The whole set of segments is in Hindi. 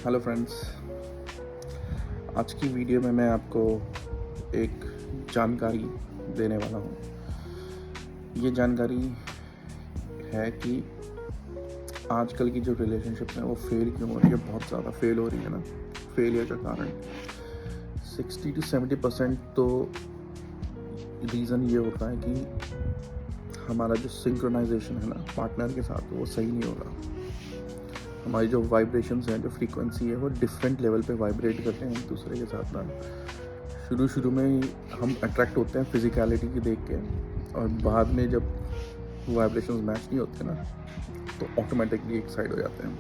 हेलो फ्रेंड्स, आज की वीडियो में मैं आपको एक जानकारी देने वाला हूँ। ये जानकारी है कि आजकल की जो रिलेशनशिप है वो फेल क्यों हो रही है, बहुत ज़्यादा फेल हो रही है ना। फेलियर का कारण 60 to 70% तो रीज़न ये होता है कि हमारा जो सिंक्रोनाइजेशन है ना पार्टनर के साथ, वो सही नहीं हो रहा। हमारी जो वाइब्रेशंस हैं, जो फ्रीक्वेंसी है, वो डिफरेंट लेवल पे वाइब्रेट करते हैं एक दूसरे के साथ ना। शुरू में हम अट्रैक्ट होते हैं फिजिकलिटी की देख के, और बाद में जब वाइब्रेशंस मैच नहीं होते ना तो ऑटोमेटिकली एक साइड हो जाते हैं।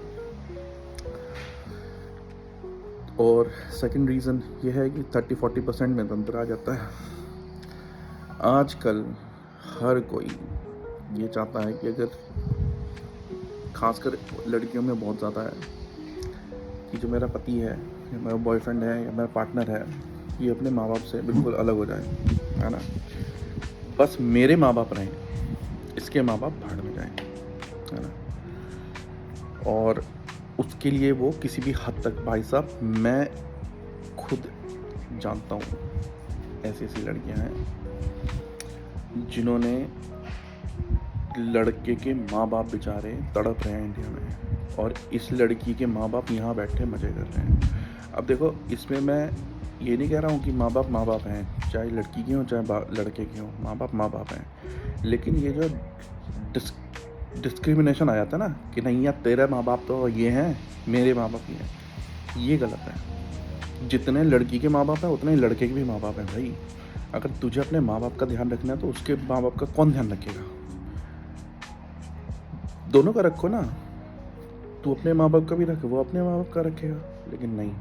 और सेकंड रीज़न ये है कि 30-40% में तंत्र आ जाता है। आजकल हर कोई ये चाहता है कि अगर, खासकर लड़कियों में बहुत ज़्यादा है कि जो मेरा पति है या मेरा बॉयफ्रेंड है या मेरा पार्टनर है, ये अपने माँ बाप से बिल्कुल अलग हो जाए, है ना। बस मेरे माँ बाप रहें, इसके माँ बाप भाड़ में जाएं, है ना। और उसके लिए वो किसी भी हद तक, भाई साहब मैं खुद जानता हूँ ऐसी ऐसी लड़कियाँ हैं जिन्होंने, लड़के के माँ बाप बेचारे तड़प रहे हैं इंडिया में, और इस लड़की के माँ बाप यहाँ बैठे मज़े कर रहे हैं। अब देखो, इसमें मैं ये नहीं कह रहा हूँ कि माँ बाप हैं, चाहे लड़की के हों चाहे लड़के के हों, माँ बाप हैं। लेकिन ये जो डिस्क्रिमिनेशन आ जाता है ना कि नहीं यार तेरे माँ बाप तो ये हैं, मेरे माँ बाप ये हैं, ये गलत है। जितने लड़की के माँ बाप हैं उतने लड़के के भी माँ बाप हैं भाई। अगर तुझे अपने माँ बाप का ध्यान रखना है तो उसके माँ बाप का कौन ध्यान रखेगा? दोनों का रखो ना। तू अपने माँ बाप का भी रख, वो अपने माँ बाप का रखेगा। लेकिन नहीं,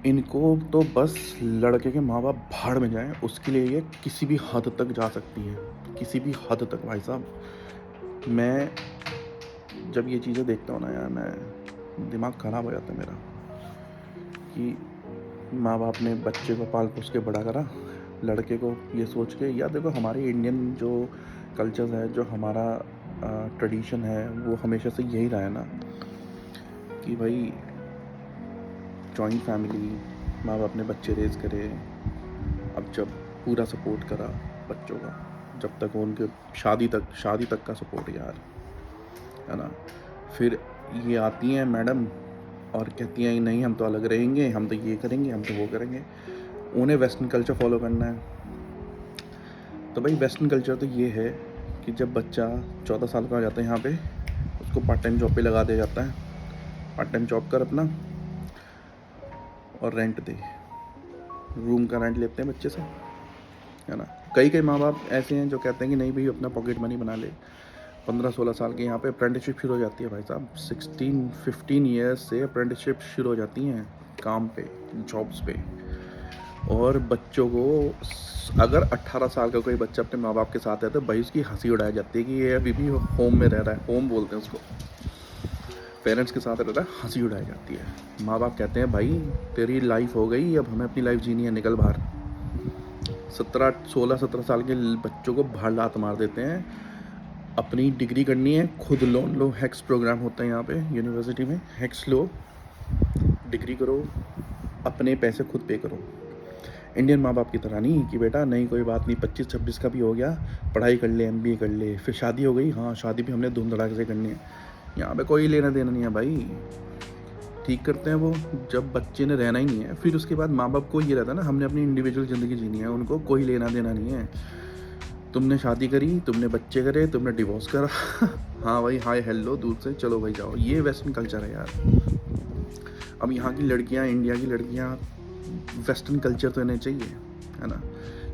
इनको तो बस लड़के के माँ बाप भाड़ में जाएं, उसके लिए ये किसी भी हद तक जा सकती है, किसी भी हद तक। भाई साहब मैं जब ये चीज़ें देखता हूँ ना यार, मैं दिमाग ख़राब हो जाता है मेरा कि माँ बाप ने बच्चे को पाल पोस के बड़ा करा, लड़के को ये सोच के। यार देखो, हमारे इंडियन जो कल्चर है, जो हमारा ट्रेडिशन है, वो हमेशा से यही रहा है ना कि भाई जॉइंट फैमिली, माँ बाप ने बच्चे रेज करे। अब जब पूरा सपोर्ट करा बच्चों का, जब तक उनके शादी तक का सपोर्ट यार, है ना। फिर ये आती हैं मैडम और कहती हैं नहीं हम तो अलग रहेंगे, हम तो ये करेंगे, हम तो वो करेंगे। उन्हें वेस्टर्न कल्चर फॉलो करना है। तो भाई वेस्टर्न कल्चर तो ये है कि जब बच्चा 14 साल का हो जाता है यहाँ पे, उसको पार्ट टाइम जॉब पे लगा दिया जाता है। पार्ट टाइम जॉब कर अपना और रेंट दे, रूम का रेंट लेते हैं बच्चे से, है ना। कई माँ बाप ऐसे हैं जो कहते हैं कि नहीं भाई अपना पॉकेट मनी बना ले। 15-16 साल के यहाँ पे अप्रेंटिसशिप शुरू हो जाती है भाई साहब। 16-15 ईयर्स से अप्रेंटिसशिप शुरू हो जाती हैं काम पे, जॉब्स पे। और बच्चों को, अगर 18 साल का कोई बच्चा अपने माँ बाप के साथ है तो भाई उसकी हंसी उड़ाई जाती है कि ये अभी भी होम में रह रहा है। होम बोलते हैं उसको, पेरेंट्स के साथ रहता है, हंसी उड़ाई जाती है। माँ बाप कहते हैं भाई तेरी लाइफ हो गई, अब हमें अपनी लाइफ जीनी है, निकल बाहर। 16-17 साल के बच्चों को बाहर लात मार देते हैं। अपनी डिग्री करनी है, खुद लोन लो। हैक्स प्रोग्राम होता है यहाँ पे यूनिवर्सिटी में, हैक्स लो, डिग्री करो, अपने पैसे खुद पे करो। इंडियन माँ बाप की तरह नहीं कि बेटा नहीं कोई बात नहीं, 25-26 का भी हो गया, पढ़ाई कर ले, MBA कर ले, फिर शादी हो गई, हाँ शादी भी हमने धूम धड़ाके से करनी है। यहाँ पे कोई लेना देना नहीं है भाई। ठीक करते हैं वो जब बच्चे ने रहना ही नहीं है, फिर उसके बाद माँ बाप को ये रहता है ना हमने अपनी इंडिविजुअल ज़िंदगी जीनी है, उनको कोई लेना देना नहीं है। तुमने शादी करी, तुमने बच्चे करे, तुमने डिवोर्स करा हाँ भाई, हाय हेलो दूर से, चलो भाई जाओ। ये वेस्टर्न कल्चर है यार। अब यहाँ की लड़कियाँ, इंडिया की लड़कियाँ, वेस्टर्न कल्चर तो इन्हें चाहिए, है ना,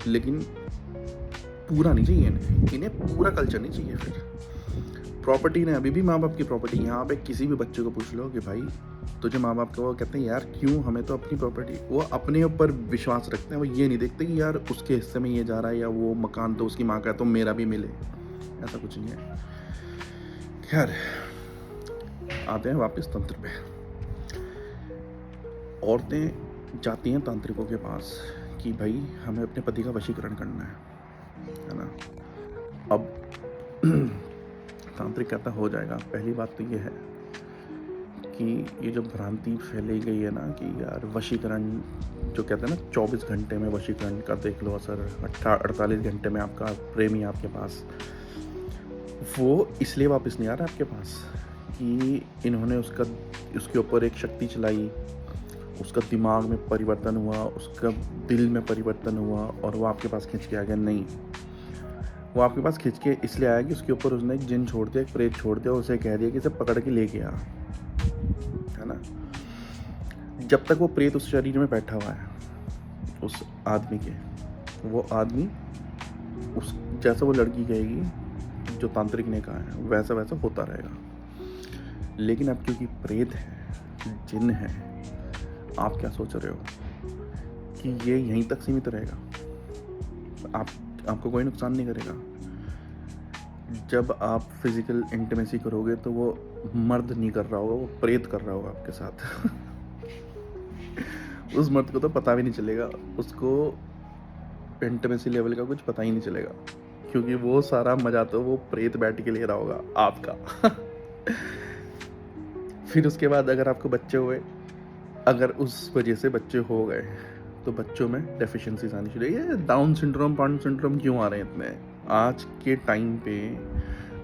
लेकिन पूरा नहीं चाहिए इन्हें पूरा कल्चर नहीं चाहिए। फिर प्रॉपर्टी ने, अभी भी माँ बाप की प्रॉपर्टी। यहाँ पे किसी भी बच्चे को पूछ लो कि भाई तुझे माँ बाप को, वो कहते हैं यार क्यों, हमें तो अपनी प्रॉपर्टी। वो अपने ऊपर विश्वास रखते हैं, वो ये नहीं देखते कि यार उसके हिस्से में ये जा रहा है, या वो मकान तो उसकी माँ का है तो मेरा भी मिले। ऐसा कुछ नहीं है। खैर, आते हैं वापस तंत्र पे। औरतें जाती हैं तांत्रिकों के पास कि भाई हमें अपने पति का वशीकरण करना है ना। अब तांत्रिक कहता हो जाएगा। पहली बात तो ये है कि ये जो भ्रांति फैलाई गई है ना कि यार वशीकरण, जो कहते हैं ना 24 घंटे में वशीकरण का देख लो असर, 48 घंटे में आपका प्रेमी आपके पास, वो इसलिए वापस नहीं आ रहा आपके पास कि इन्होंने उसके ऊपर एक शक्ति चलाई, उसका दिमाग में परिवर्तन हुआ, उसका दिल में परिवर्तन हुआ और वो आपके पास खींच के आ गया। नहीं, वो आपके पास खींच के इसलिए आया कि उसके ऊपर उसने एक जिन छोड़ दिया, एक प्रेत छोड़ दिया और उसे कह दिया कि इसे पकड़ के लेके आ, है ना। जब तक वो प्रेत उस शरीर में बैठा हुआ है उस आदमी के, वो आदमी उस जैसा वो लड़की कहेगी जो तांत्रिक ने कहा है वैसा वैसा होता रहेगा। लेकिन अब क्योंकि प्रेत है, जिन है, आप क्या सोच रहे हो कि ये यहीं तक सीमित रहेगा, आपको कोई नुकसान नहीं करेगा। जब आप फिजिकल इंटीमेसी करोगे तो वो मर्द नहीं कर रहा होगा, वो प्रेत कर रहा होगा आपके साथ। उस मर्द को तो पता भी नहीं चलेगा, उसको इंटीमेसी लेवल का कुछ पता ही नहीं चलेगा, क्योंकि वो सारा मजा तो वो प्रेत बैठ के ले रहा होगा आपका। फिर उसके बाद अगर आपको बच्चे हुए, अगर उस वजह से बच्चे हो गए तो बच्चों में डेफिशिएंसीज आनी शुरू। ये डाउन सिंड्रोम, पाउंड सिंड्रोम क्यों आ रहे हैं इतने आज के टाइम पे?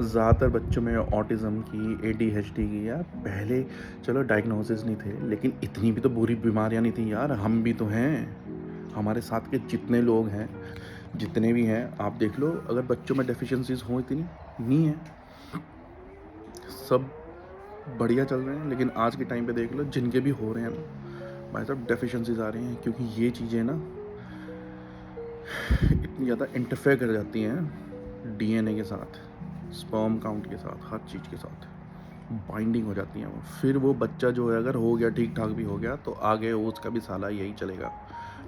ज़्यादातर बच्चों में ऑटिज़म की, ADHD की, यार पहले चलो डायग्नोसिस नहीं थे, लेकिन इतनी भी तो बुरी बीमारियां नहीं थी यार। हम भी तो हैं, हमारे साथ के जितने लोग हैं, जितने भी हैं, आप देख लो, अगर बच्चों में डेफिशिएंसीज हो इतनी नहीं है, सब बढ़िया चल रहे हैं। लेकिन आज के टाइम पे देख लो, जिनके भी हो रहे हैं ना भाई साहब, डेफिशिएंसीज आ रही हैं, क्योंकि ये चीज़ें ना इतनी ज़्यादा इंटरफेयर कर जाती हैं DNA के साथ, स्पर्म काउंट के साथ, हर चीज़ के साथ बाइंडिंग हो जाती हैं वो। फिर वो बच्चा जो है अगर हो गया, ठीक ठाक भी हो गया, तो आगे उसका भी साला यही चलेगा,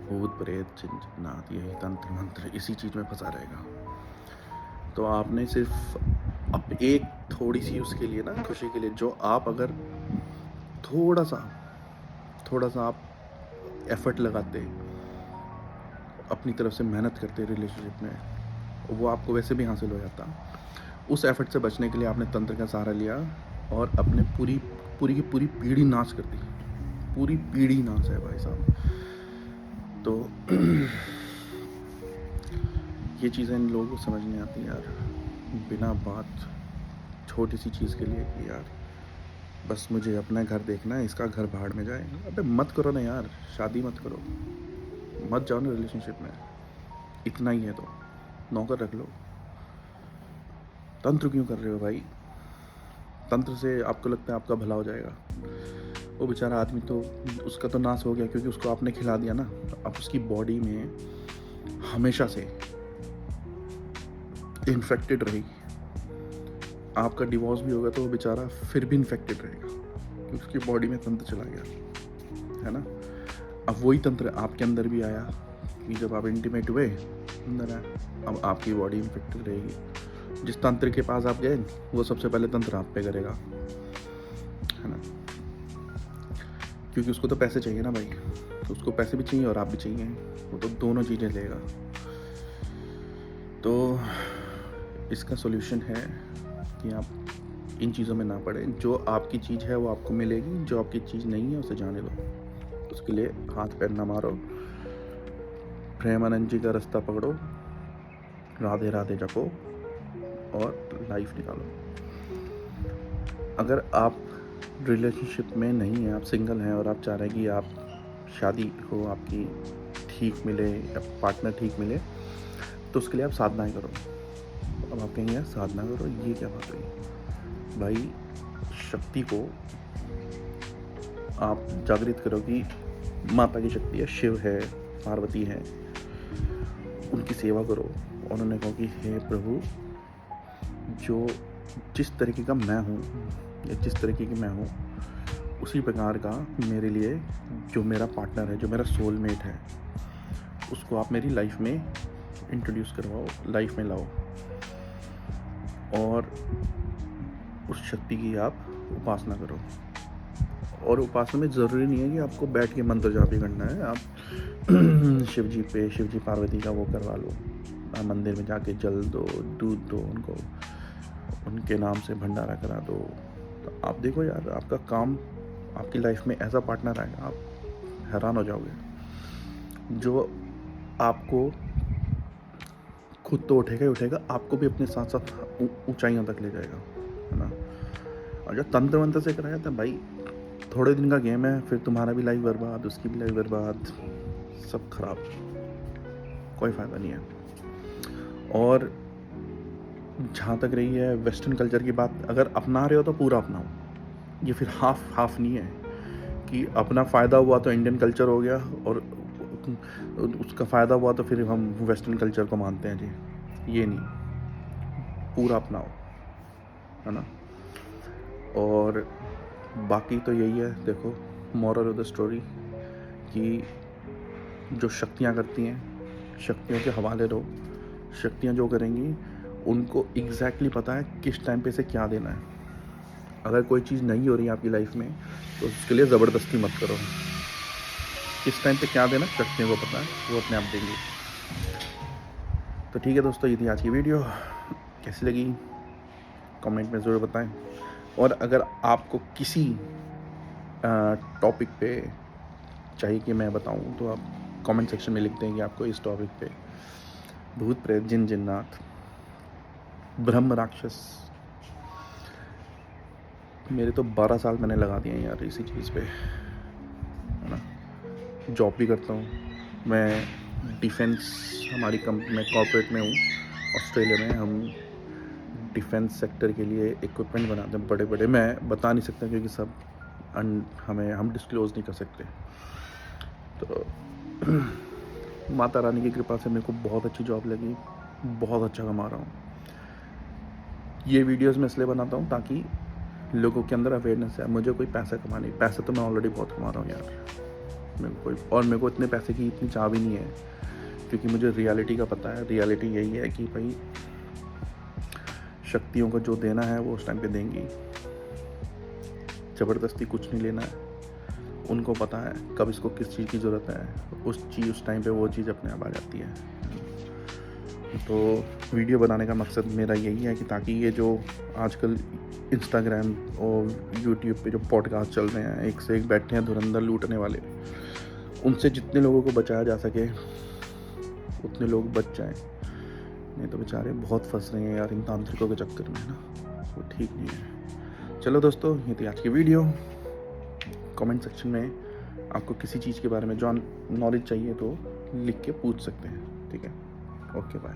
भूत प्रेत जिन्नात, यही तंत्र मंत्र, इसी चीज़ में फंसा रहेगा। तो आपने सिर्फ अब एक थोड़ी सी उसके लिए ना, खुशी के लिए, जो आप अगर थोड़ा सा आप एफर्ट लगाते, अपनी तरफ से मेहनत करते रिलेशनशिप में, वो आपको वैसे भी हासिल हो जाता। उस एफर्ट से बचने के लिए आपने तंत्र का सहारा लिया और अपने पूरी की पूरी पीढ़ी नाश कर दी। पूरी पीढ़ी नाश है भाई साहब। तो ये चीज़ें इन लोगों को समझ नहीं आती यार, बिना बात छोटी सी चीज़ के लिए कि यार बस मुझे अपना घर देखना है, इसका घर भाड़ में जाए। अबे मत करो ना यार, शादी मत करो, मत जाओ ना रिलेशनशिप में, इतना ही है तो नौकर रख लो। तंत्र क्यों कर रहे हो भाई? तंत्र से आपको लगता है आपका भला हो जाएगा? वो बेचारा आदमी तो, उसका तो नाश हो गया क्योंकि उसको आपने खिला दिया ना। अब उसकी बॉडी में हमेशा से इन्फेक्टेड रहेगी। आपका डिवोर्स भी होगा तो वो बेचारा फिर भी इन्फेक्टेड रहेगा क्योंकि उसकी बॉडी में तंत्र चला गया, है ना। अब वही तंत्र आपके अंदर भी आया कि जब आप इंटीमेट हुए अंदर आया, अब आपकी बॉडी इन्फेक्टेड रहेगी। जिस तंत्र के पास आप गए वो सबसे पहले तंत्र आप पे करेगा, है ना, क्योंकि उसको तो पैसे चाहिए ना भाई, तो उसको पैसे भी चाहिए और आप भी चाहिए, वो तो दोनों चीज़ें लेगा। तो इसका सॉल्यूशन है कि आप इन चीज़ों में ना पड़े। जो आपकी चीज़ है वो आपको मिलेगी, जो आपकी चीज़ नहीं है उसे जाने दो। उसके लिए हाथ पैर ना मारो, प्रेमानंद जी का रास्ता पकड़ो, राधे राधे जपो और लाइफ निकालो। अगर आप रिलेशनशिप में नहीं हैं, आप सिंगल हैं और आप चाह रहे हैं कि आप शादी हो आपकी ठीक मिले या पार्टनर ठीक मिले, तो उसके लिए आप साधनाएं करो। अब आप कहेंगे यार साधना करो, ये क्या बात हुई भाई? शक्ति को आप जागृत करो कि माता की शक्ति है, शिव है, पार्वती है, उनकी सेवा करो। और उन्होंने कहा कि हे प्रभु, जो जिस तरीके का मैं हूँ या जिस तरीके की मैं हूँ, उसी प्रकार का मेरे लिए जो मेरा पार्टनर है, जो मेरा सोलमेट है, उसको आप मेरी लाइफ में इंट्रोड्यूस करवाओ, लाइफ में लाओ। और उस शक्ति की आप उपासना करो। और उपासना में ज़रूरी नहीं है कि आपको बैठ के मंत्र जाप ही करना है। आप शिव जी पार्वती का वो करवा लो, आप मंदिर में जाके जल दो, दूध दो, उनको उनके नाम से भंडारा करा दो। तो आप देखो यार, आपका काम आपकी लाइफ में ऐसा पार्टनर आएगा, आप हैरान हो जाओगे, जो आपको खुद तो उठेगा ही उठेगा, आपको भी अपने साथ साथ ऊंचाइयों तक ले जाएगा, है ना। और जो तंत्र मंत्र से कराया था भाई, थोड़े दिन का गेम है, फिर तुम्हारा भी लाइफ बर्बाद, उसकी भी लाइफ बर्बाद, सब खराब, कोई फ़ायदा नहीं है। और जहाँ तक रही है वेस्टर्न कल्चर की बात, अगर अपना रहे हो तो पूरा अपनाओ, ये फिर हाफ हाफ नहीं है कि अपना फ़ायदा हुआ तो इंडियन कल्चर हो गया और उसका फ़ायदा हुआ तो फिर हम वेस्टर्न कल्चर को मानते हैं जी, ये नहीं, पूरा अपनाओ, है ना। और बाकी तो यही है, देखो मोरल ऑफ द स्टोरी कि जो शक्तियाँ करती हैं, शक्तियों के हवाले रहो, शक्तियाँ जो करेंगी उनको एग्जैक्टली पता है किस टाइम पे से क्या देना है। अगर कोई चीज़ नहीं हो रही है आपकी लाइफ में तो उसके लिए ज़बरदस्ती मत करो, किस टाइम पे क्या देना शक्तियों को पता है, वो अपने आप देंगी। तो ठीक है दोस्तों, ये थी आज की वीडियो, कैसी लगी कमेंट में ज़रूर बताएं। और अगर आपको किसी टॉपिक पे चाहिए कि मैं बताऊं तो आप कमेंट सेक्शन में लिख दें कि आपको इस टॉपिक पे भूत प्रेत जिन जिन्नात ब्रह्म राक्षस, मेरे तो 12 साल मैंने लगा दिए हैं यार इसी चीज़ पे, है ना। जॉब भी करता हूँ मैं, डिफेंस, हमारी कंपनी में कॉर्पोरेट में हूँ ऑस्ट्रेलिया में। हम डिफेंस सेक्टर के लिए इक्विपमेंट बनाते हैं बड़े बड़े, मैं बता नहीं सकता क्योंकि सब हम डिस्क्लोज़ नहीं कर सकते। तो माता रानी की कृपा से मेरे को बहुत अच्छी जॉब लगी, बहुत अच्छा कमा रहा हूँ। ये वीडियोस मैं इसलिए बनाता हूँ ताकि लोगों के अंदर अवेयरनेस है। मुझे कोई पैसा कमाना नहीं, पैसे तो मैं ऑलरेडी बहुत कमा रहा हूँ यार, मेरे को इतने पैसे की इतनी चाह भी नहीं है, क्योंकि मुझे रियलिटी का पता है। रियलिटी यही है कि भाई शक्तियों को जो देना है वो उस टाइम पे देंगी, ज़बरदस्ती कुछ नहीं लेना है, उनको पता है कब इसको किस चीज़ की ज़रूरत है, उस टाइम पे वो चीज़ अपने आप आ जाती है। तो वीडियो बनाने का मकसद मेरा यही है कि ताकि ये जो आजकल इंस्टाग्राम और यूट्यूब पे जो पॉडकास्ट चल रहे हैं, एक से एक बैठे हैं धुरंधर लूटने वाले, उनसे जितने लोगों को बचाया जा सके उतने लोग बच जाएं, नहीं तो बेचारे बहुत फंस रहे हैं यार इन तांत्रिकों के चक्कर में, ना वो ठीक नहीं है। चलो दोस्तों, ये थी आज की वीडियो। कमेंट सेक्शन में आपको किसी चीज़ के बारे में जो नॉलेज चाहिए तो लिख के पूछ सकते हैं, ठीक है। Okay bye.